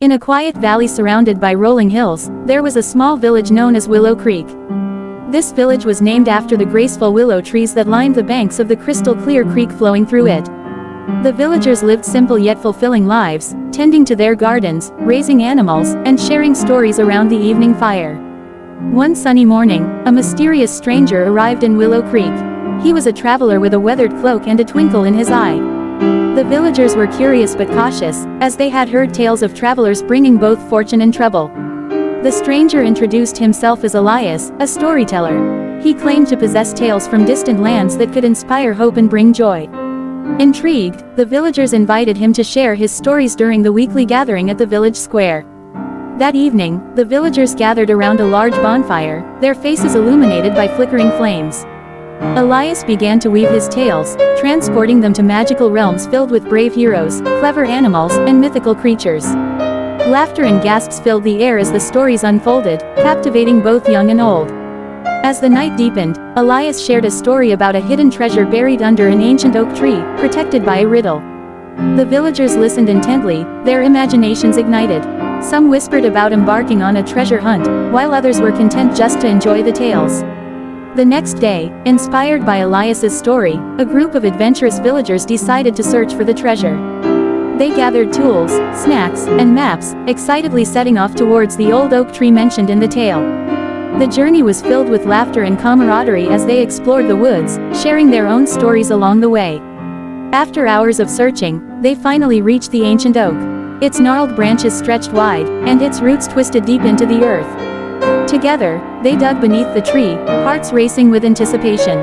In a quiet valley surrounded by rolling hills, there was a small village known as Willow Creek. This village was named after the graceful willow trees that lined the banks of the crystal-clear creek flowing through it. The villagers lived simple yet fulfilling lives, tending to their gardens, raising animals, and sharing stories around the evening fire. One sunny morning, a mysterious stranger arrived in Willow Creek. He was a traveler with a weathered cloak and a twinkle in his eye. The villagers were curious but cautious, as they had heard tales of travelers bringing both fortune and trouble. The stranger introduced himself as Elias, a storyteller. He claimed to possess tales from distant lands that could inspire hope and bring joy. Intrigued, the villagers invited him to share his stories during the weekly gathering at the village square. That evening, the villagers gathered around a large bonfire, their faces illuminated by flickering flames. Elias began to weave his tales, transporting them to magical realms filled with brave heroes, clever animals, and mythical creatures. Laughter and gasps filled the air as the stories unfolded, captivating both young and old. As the night deepened, Elias shared a story about a hidden treasure buried under an ancient oak tree, protected by a riddle. The villagers listened intently, their imaginations ignited. Some whispered about embarking on a treasure hunt, while others were content just to enjoy the tales. The next day, inspired by Elias's story, a group of adventurous villagers decided to search for the treasure. They gathered tools, snacks, and maps, excitedly setting off towards the old oak tree mentioned in the tale. The journey was filled with laughter and camaraderie as they explored the woods, sharing their own stories along the way. After hours of searching, they finally reached the ancient oak. Its gnarled branches stretched wide, and its roots twisted deep into the earth. Together, they dug beneath the tree, hearts racing with anticipation.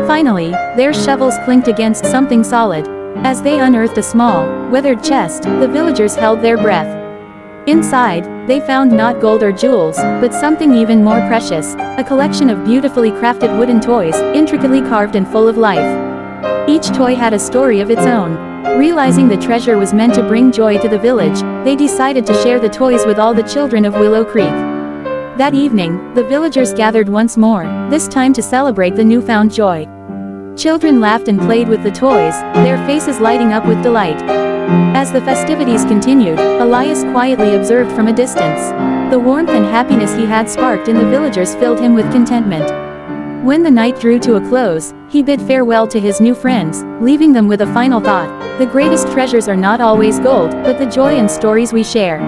Finally, their shovels clinked against something solid. As they unearthed a small, weathered chest, the villagers held their breath. Inside, they found not gold or jewels, but something even more precious, a collection of beautifully crafted wooden toys, intricately carved and full of life. Each toy had a story of its own. Realizing the treasure was meant to bring joy to the village, they decided to share the toys with all the children of Willow Creek. That evening, the villagers gathered once more, this time to celebrate the newfound joy. Children laughed and played with the toys, their faces lighting up with delight. As the festivities continued, Elias quietly observed from a distance. The warmth and happiness he had sparked in the villagers filled him with contentment. When the night drew to a close, he bid farewell to his new friends, leaving them with a final thought: the greatest treasures are not always gold, but the joy and stories we share.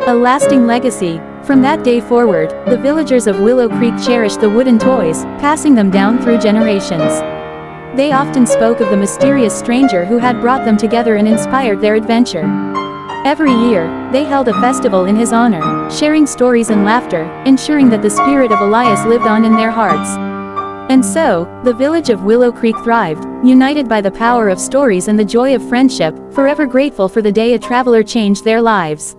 A lasting legacy. From that day forward, the villagers of Willow Creek cherished the wooden toys, passing them down through generations. They often spoke of the mysterious stranger who had brought them together and inspired their adventure. Every year, they held a festival in his honor, sharing stories and laughter, ensuring that the spirit of Elias lived on in their hearts. And so, the village of Willow Creek thrived, united by the power of stories and the joy of friendship, forever grateful for the day a traveler changed their lives.